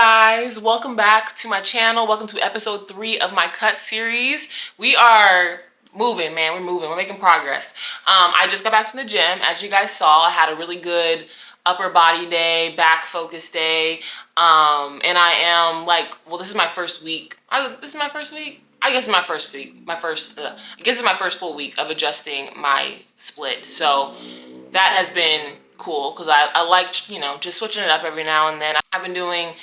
guys, welcome back to my channel. Welcome to episode 3 of my cut series. We are moving, man. We're moving. We're making progress. I just got back from the gym. As you guys saw, I had a really good upper body day, back focus day. And I am like, well, this is my first week. This is my first week. I guess it's my first week. I guess it's my first full week of adjusting my split. So that has been cool because I like, you know, just switching it up every now and then. I've been doing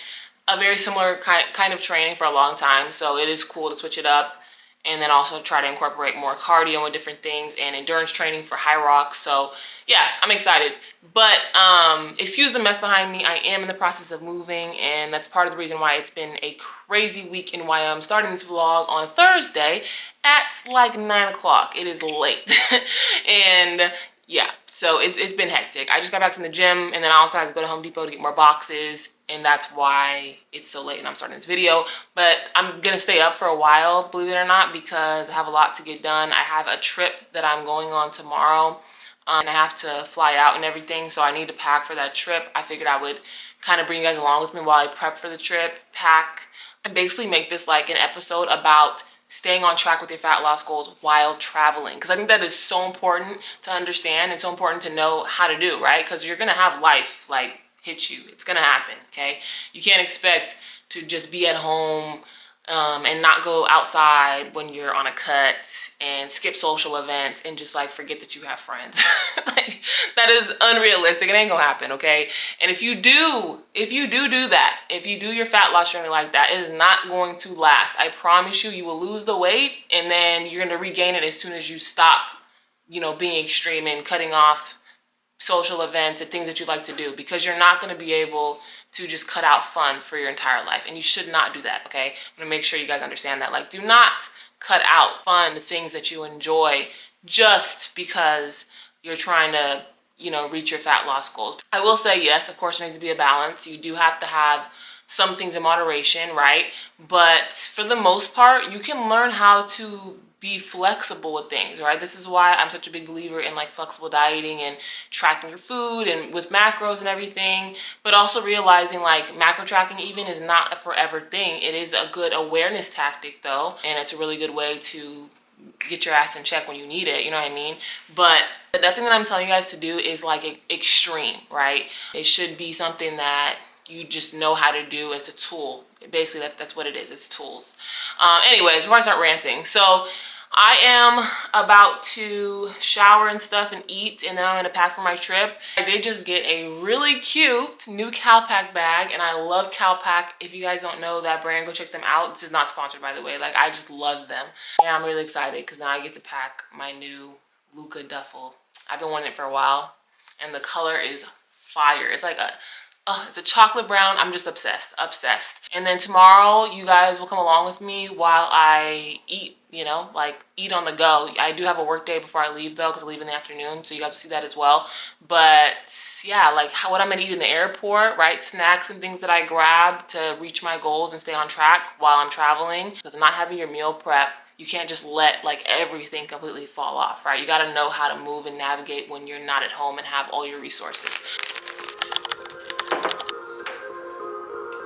a very similar kind of training for a long time, so it is cool to switch it up and then also try to incorporate more cardio with different things and endurance training for high rocks. So yeah, I'm excited. But excuse the mess behind me. I am in the process of moving, and that's part of the reason why it's been a crazy week and why I'm starting this vlog on Thursday at like 9 o'clock. It is late. And yeah, so it's been hectic. I just got back from the gym, and then I also had to go to Home Depot to get more boxes, and that's why it's so late and I'm starting this video. But I'm gonna stay up for a while, believe it or not, because I have a lot to get done. I have a trip that I'm going on tomorrow, and I have to fly out and everything, so I need to pack for that trip. I figured I would kind of bring you guys along with me while I prep for the trip, pack, and basically make this like an episode about staying on track with your fat loss goals while traveling, because I think that is so important to understand and so important to know how to do, right? Because you're gonna have life like hit you. It's gonna happen, okay? You can't expect to just be at home and not go outside when you're on a cut and skip social events and just like forget that you have friends. Like, that is unrealistic. It ain't gonna happen, okay? And if you do that, if you do your fat loss journey like that, it is not going to last. I promise you, you will lose the weight and then you're gonna regain it as soon as you stop, you know, being extreme and cutting off social events and things that you like to do, because you're not going to be able to just cut out fun for your entire life, and you should not do that, okay? I'm going to make sure you guys understand that. Like, do not cut out fun, the things that you enjoy, just because you're trying to, you know, reach your fat loss goals. I will say, yes, of course, there needs to be a balance. You do have to have some things in moderation, right? But for the most part, you can learn how to be flexible with things, right? This is why I'm such a big believer in like flexible dieting and tracking your food and with macros and everything, but also realizing like macro tracking even is not a forever thing. It is a good awareness tactic though, and it's a really good way to get your ass in check when you need it, you know what I mean? But nothing that I'm telling you guys to do is like extreme, right? It should be something that you just know how to do. It's a tool. Basically, that's what it is. It's tools. Anyways, before I start ranting, so I am about to shower and stuff and eat, and then I'm gonna pack for my trip. I did just get a really cute new CalPak bag, and I love CalPak. If you guys don't know that brand, go check them out. This is not sponsored, by the way. Like, I just love them. And I'm really excited because now I get to pack my new Luca duffel. I've been wanting it for a while, and the color is fire. It's like it's a chocolate brown. I'm just obsessed. And then tomorrow, you guys will come along with me while I eat, you know, like eat on the go. I do have a work day before I leave though, because I leave in the afternoon, so you guys will see that as well. But yeah, like what I'm gonna eat in the airport, right? Snacks and things that I grab to reach my goals and stay on track while I'm traveling. Because I'm not having your meal prep, you can't just let like everything completely fall off, right? You gotta know how to move and navigate when you're not at home and have all your resources.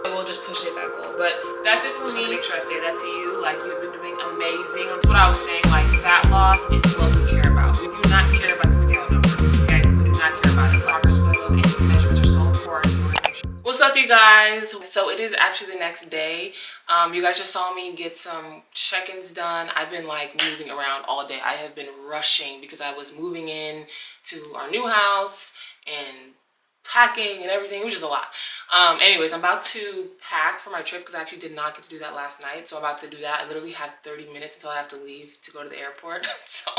We'll just push it that goal, but that's it for me. Make sure I say that to you. Like, you've been doing amazing. That's what I was saying. Like, fat loss is what we care about. We do not care about the scale number. Okay, we do not care about it. Progress photos and measurements are so important. So we're gonna make sure. What's up, you guys? So it is actually the next day. You guys just saw me get some check-ins done. I've been like moving around all day. I have been rushing because I was moving in to our new house and packing and everything. It was just a lot. Anyways, I'm about to pack for my trip because I actually did not get to do that last night. So I'm about to do that. I literally have 30 minutes until I have to leave to go to the airport. So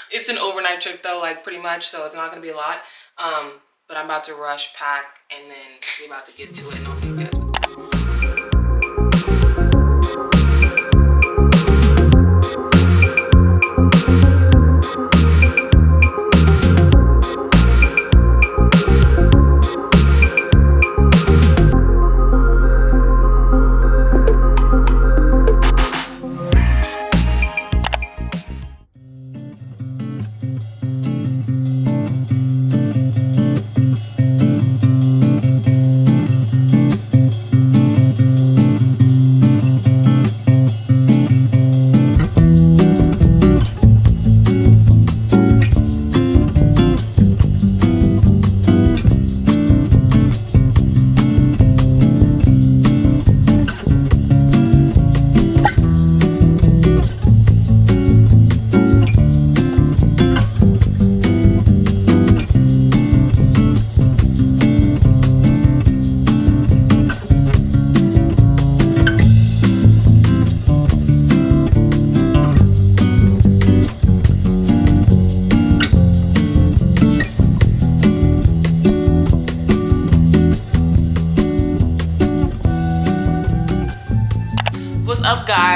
it's an overnight trip though, like pretty much. So it's not going to be a lot. But I'm about to rush, pack, and then we're about to get to it, and I'll take you guys with me.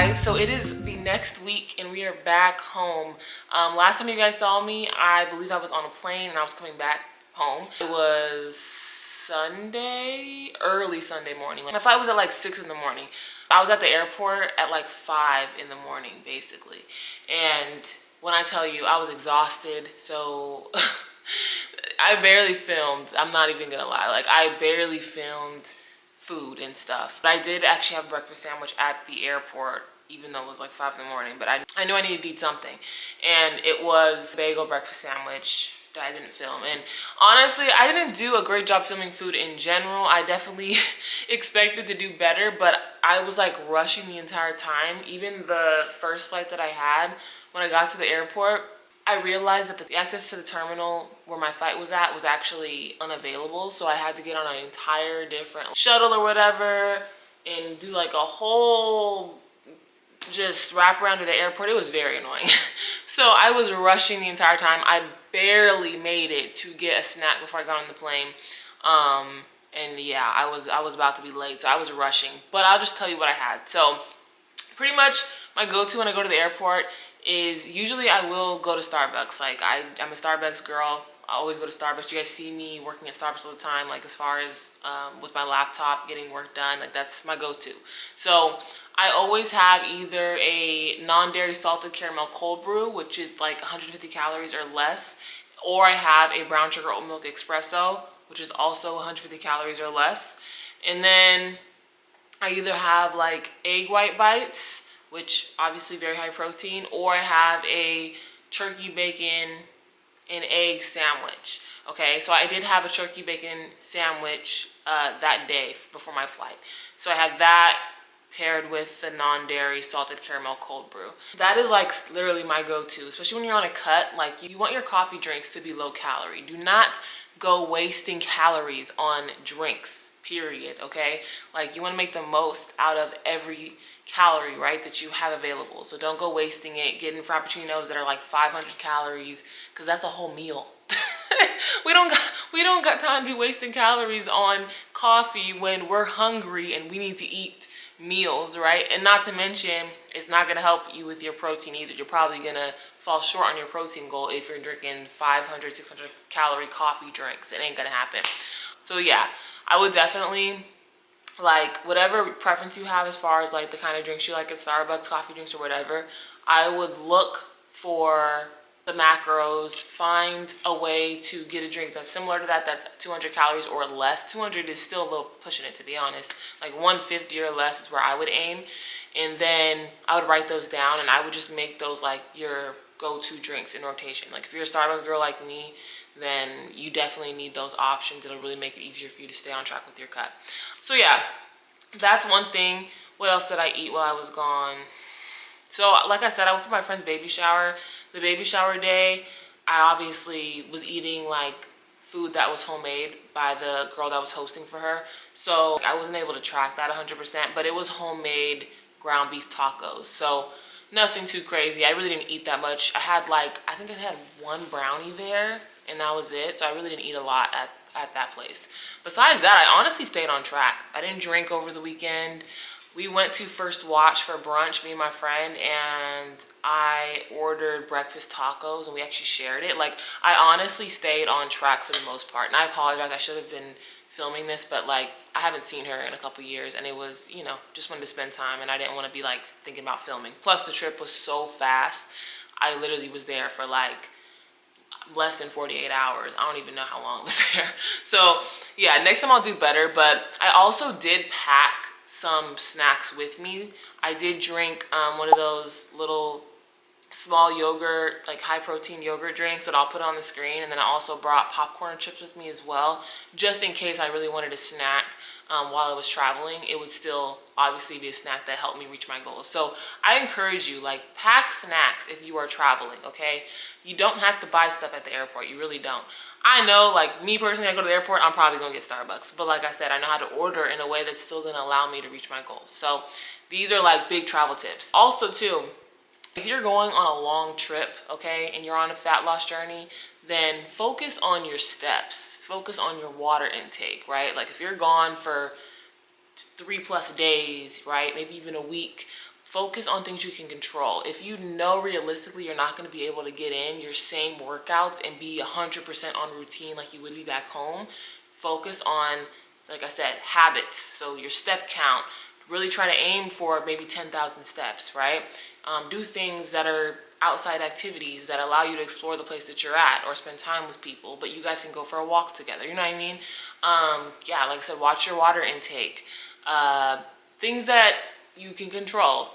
guys, so it is the next week and we are back home. Last time you guys saw me, I believe I was on a plane and I was coming back home. It was Sunday, early Sunday morning. My flight was at like 6 in the morning. I was at the airport at like 5 in the morning basically. And when I tell you I was exhausted, so I barely filmed. I'm not even gonna lie, like I barely filmed food and stuff. But I did actually have a breakfast sandwich at the airport, even though it was like 5 in the morning. But I knew I needed to eat something. And it was a bagel breakfast sandwich that I didn't film. And honestly, I didn't do a great job filming food in general. I definitely expected to do better, but I was like rushing the entire time. Even the first flight that I had, when I got to the airport, I realized that the access to the terminal where my flight was at was actually unavailable. So I had to get on an entire different shuttle or whatever and do like a whole just wrap around to the airport. It was very annoying. So I was rushing the entire time. I barely made it to get a snack before I got on the plane. And yeah, I was about to be late, so I was rushing. But I'll just tell you what I had. So pretty much my go-to when I go to the airport is usually I will go to Starbucks. Like I'm a Starbucks girl. I always go to Starbucks. You guys see me working at Starbucks all the time, like as far as with my laptop getting work done, like that's my go-to. So I always have either a non-dairy salted caramel cold brew, which is like 150 calories or less, or I have a brown sugar oat milk espresso, which is also 150 calories or less. And then I either have like egg white bites, which obviously very high protein, or I have a turkey bacon and egg sandwich. Okay, so I did have a turkey bacon sandwich that day before my flight. So I had that paired with the non-dairy salted caramel cold brew. That is like literally my go-to, especially when you're on a cut. Like you want your coffee drinks to be low calorie. Do not go wasting calories on drinks, period, okay? Like you wanna make the most out of every calorie, right, that you have available. So don't go wasting it getting frappuccinos that are like 500 calories, because that's a whole meal. we don't got time to be wasting calories on coffee when we're hungry and we need to eat meals, right? And not to mention, it's not gonna help you with your protein either. You're probably gonna fall short on your protein goal if you're drinking 500, 600 calorie coffee drinks. It ain't gonna happen. So yeah, I would definitely, like whatever preference you have as far as like the kind of drinks you like at Starbucks, coffee drinks or whatever, I would look for the macros, find a way to get a drink that's similar to that, that's 200 calories or less. 200 is still a little pushing it, to be honest. Like 150 or less is where I would aim. And then I would write those down and I would just make those like your go-to drinks in rotation. Like if you're a Starbucks girl like me, then you definitely need those options. It'll really make it easier for you to stay on track with your cut. So yeah, that's one thing. What else did I eat while I was gone? So like I said, I went for my friend's baby shower. The baby shower day, I obviously was eating like food that was homemade by the girl that was hosting for her. So I wasn't able to track that 100%, but it was homemade ground beef tacos. So nothing too crazy. I really didn't eat that much. I had like, I think I had one brownie there and that was it. So I really didn't eat a lot at that place. Besides that, I honestly stayed on track. I didn't drink over the weekend. We went to First Watch for brunch, me and my friend, and I ordered breakfast tacos and we actually shared it. Like, I honestly stayed on track for the most part. And I apologize, I should have been filming this, but like, I haven't seen her in a couple years and it was, you know, just wanted to spend time and I didn't want to be like thinking about filming. Plus the trip was so fast. I literally was there for like less than 48 hours. I don't even know how long I was there. So yeah, next time I'll do better. But I also did pack some snacks with me. I did drink one of those little small yogurt, like high protein yogurt drinks that I'll put on the screen. And then I also brought popcorn and chips with me as well, just in case I really wanted a snack while I was traveling. It would still obviously be a snack that helped me reach my goals. So I encourage you, like, pack snacks if you are traveling, okay? You don't have to buy stuff at the airport. You really don't. I know, like, me personally, I go to the airport, I'm probably gonna get Starbucks. But like I said, I know how to order in a way that's still gonna allow me to reach my goals. So these are like big travel tips. Also too, if you're going on a long trip, okay, and you're on a fat loss journey, then focus on your steps. Focus on your water intake, right? Like if you're gone for 3+ days, right, maybe even a week, focus on things you can control. If you know realistically you're not going to be able to get in your same workouts and be 100% on routine like you would be back home, focus on, like I said, habits. So your step count, really try to aim for maybe 10,000 steps, right? Do things that are outside activities that allow you to explore the place that you're at or spend time with people, but you guys can go for a walk together, you know what I mean? Yeah, like I said, watch your water intake. Things that you can control.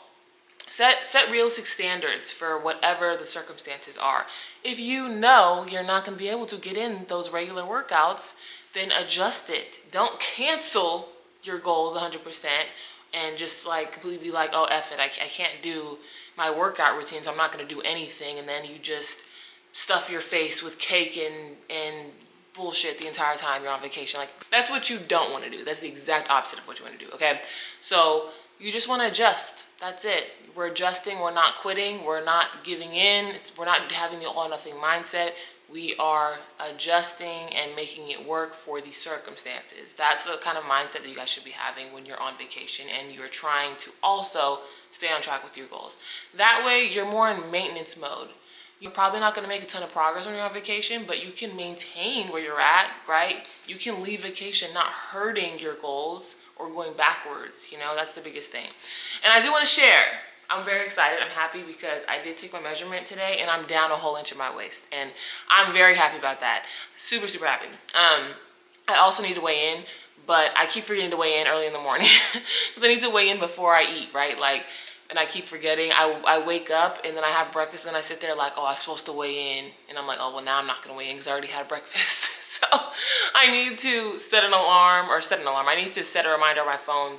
Set realistic standards for whatever the circumstances are. If you know you're not going to be able to get in those regular workouts, then adjust it. Don't cancel your goals 100% and just like completely be like, oh, F it, I can't do my workout routine, so I'm not going to do anything. And then you just stuff your face with cake and bullshit the entire time you're on vacation. Like, that's what you don't want to do. That's the exact opposite of what you want to do, okay? So you just want to adjust. That's it. We're adjusting. We're not quitting. We're not giving in. We're not having the all or nothing mindset. We are adjusting and making it work for the circumstances. That's the kind of mindset that you guys should be having when you're on vacation and you're trying to also stay on track with your goals. That way, you're more in maintenance mode. You're probably not going to make a ton of progress when you're on vacation, but you can maintain where you're at, right? You can leave vacation not hurting your goals or going backwards, you know, that's the biggest thing. And I do want to share, I'm very excited. I'm happy because I did take my measurement today and I'm down a whole inch in my waist. And I'm very happy about that. Super, super happy. I also need to weigh in, but I keep forgetting to weigh in early in the morning because I need to weigh in before I eat, right? Like, and I keep forgetting. I wake up and then I have breakfast and then I sit there like, oh, I was supposed to weigh in. And I'm like, oh, well, now I'm not going to weigh in because I already had breakfast. So I need to set an alarm or set an alarm. I need to set a reminder on my phone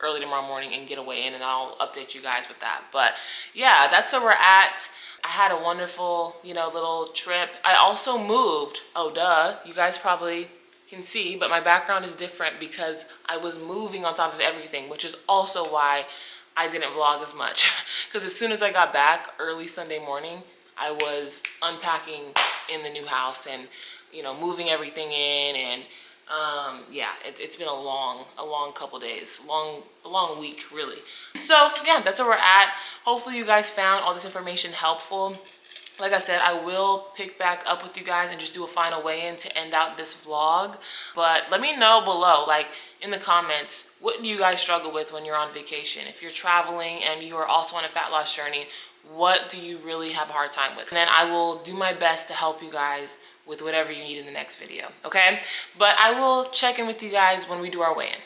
early tomorrow morning and get a weigh in, and I'll update you guys with that. But yeah, that's where we're at. I had a wonderful, you know, little trip. I also moved. Oh, duh. You guys probably can see, but my background is different because I was moving on top of everything, which is also why I didn't vlog as much. Because as soon as I got back early Sunday morning, I was unpacking in the new house and, you know, moving everything in, and yeah, it's been a long couple days, a long week really. So yeah, that's where we're at. Hopefully you guys found all this information helpful. Like I said, I will pick back up with you guys and just do a final weigh-in to end out this vlog. But let me know below, like in the comments, what do you guys struggle with when you're on vacation? If you're traveling and you are also on a fat loss journey, what do you really have a hard time with? And then I will do my best to help you guys with whatever you need in the next video, okay? But I will check in with you guys when we do our weigh-in.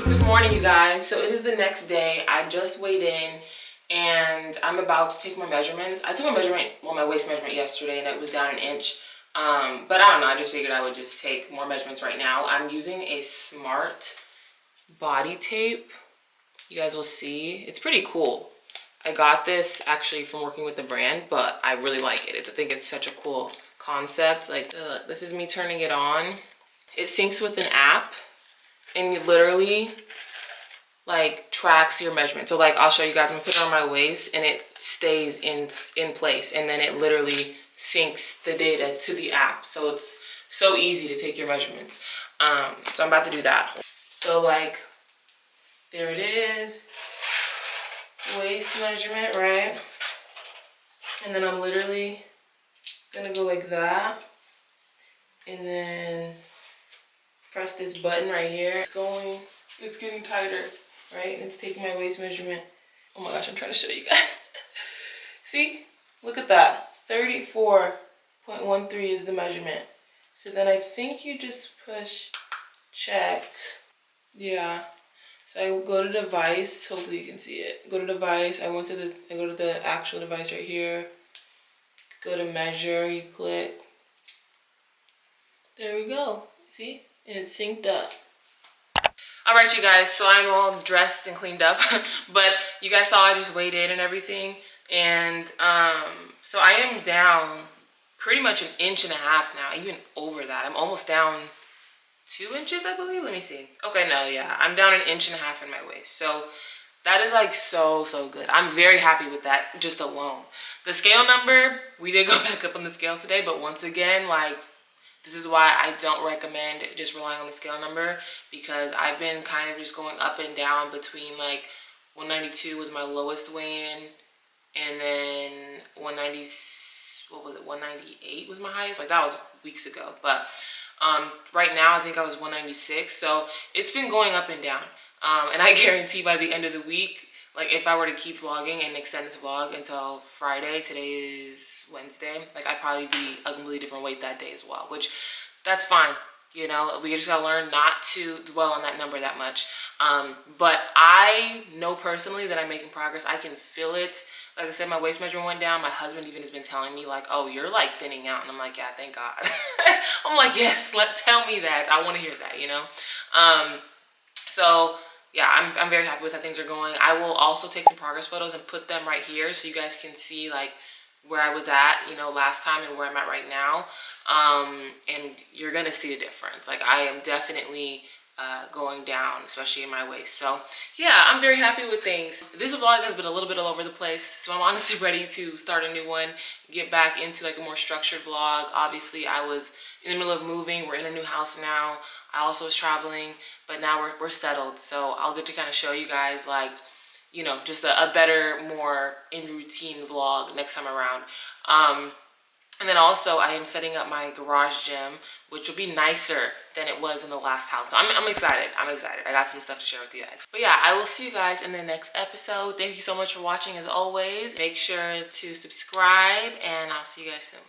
Good morning, you guys. So it is the next day. I just weighed in and I'm about to take my measurements. I took my measurement, well, my waist measurement yesterday, and it was down an inch. But I don't know, I just figured I would just take more measurements right now. I'm using a Smart body tape. You guys will see. It's pretty cool. I got this actually from working with the brand, but I really like it. I think it's such a cool concept. Like, this is me turning it on. It syncs with an app and it literally like tracks your measurement. So like, I'll show you guys. I'm gonna put it on my waist and it stays in place, and then it literally syncs the data to the app. So it's so easy to take your measurements. So I'm about to do that. So like, there it is, waist measurement, right? And then I'm literally gonna go like that, and then press this button right here. It's getting tighter, right? It's taking my waist measurement. Oh my gosh, I'm trying to show you guys. See, look at that, 34.13 is the measurement. So then I think you just push check, yeah. So I go to device, hopefully you can see it. Go to device, I go to the actual device right here. Go to measure, you click. There we go, see? And it's synced up. All right, you guys, so I'm all dressed and cleaned up, but you guys saw I just weighed in and everything. And so I am down pretty much 1.5 inches now, even over that. I'm almost down 2 inches, I believe. Let me see. Okay, no, yeah, I'm down 1.5 inches in my waist. So that is like so good. I'm very happy with that just alone. The scale number, we did go back up on the scale today, but once again, like, This is why I don't recommend just relying on the scale number, because I've been kind of just going up and down between like 192 was my lowest weigh-in, and then 190, what was it, 198 was my highest. Like that was weeks ago. But right now I think I was 196. So it's been going up and down. And I guarantee by the end of the week, like if I were to keep vlogging and extend this vlog until Friday, today is Wednesday, like I'd probably be a completely different weight that day as well, which that's fine. You know, we just gotta learn not to dwell on that number that much. But I know personally that I'm making progress. I can feel it. Like I said, my waist measurement went down. My husband even has been telling me like, oh, you're like thinning out. And I'm like, yeah, thank God. I'm like, yes, tell me that. I want to hear that, you know? So yeah, I'm very happy with how things are going. I will also take some progress photos and put them right here so you guys can see like where I was at, you know, last time and where I'm at right now. And you're gonna see a difference. Like I am definitely going down, especially in my waist. So yeah, I'm very happy with things. This vlog has been a little bit all over the place, so I'm honestly ready to start a new one, get back into like a more structured vlog. Obviously I was in the middle of moving. We're in a new house now. I also was traveling, but now we're settled. So I'll get to kind of show you guys like, you know, just a better, more in routine vlog next time around. And then also I am setting up my garage gym, which will be nicer than it was in the last house. So I'm excited. I'm excited. I got some stuff to share with you guys. But yeah, I will see you guys in the next episode. Thank you so much for watching as always. Make sure to subscribe and I'll see you guys soon.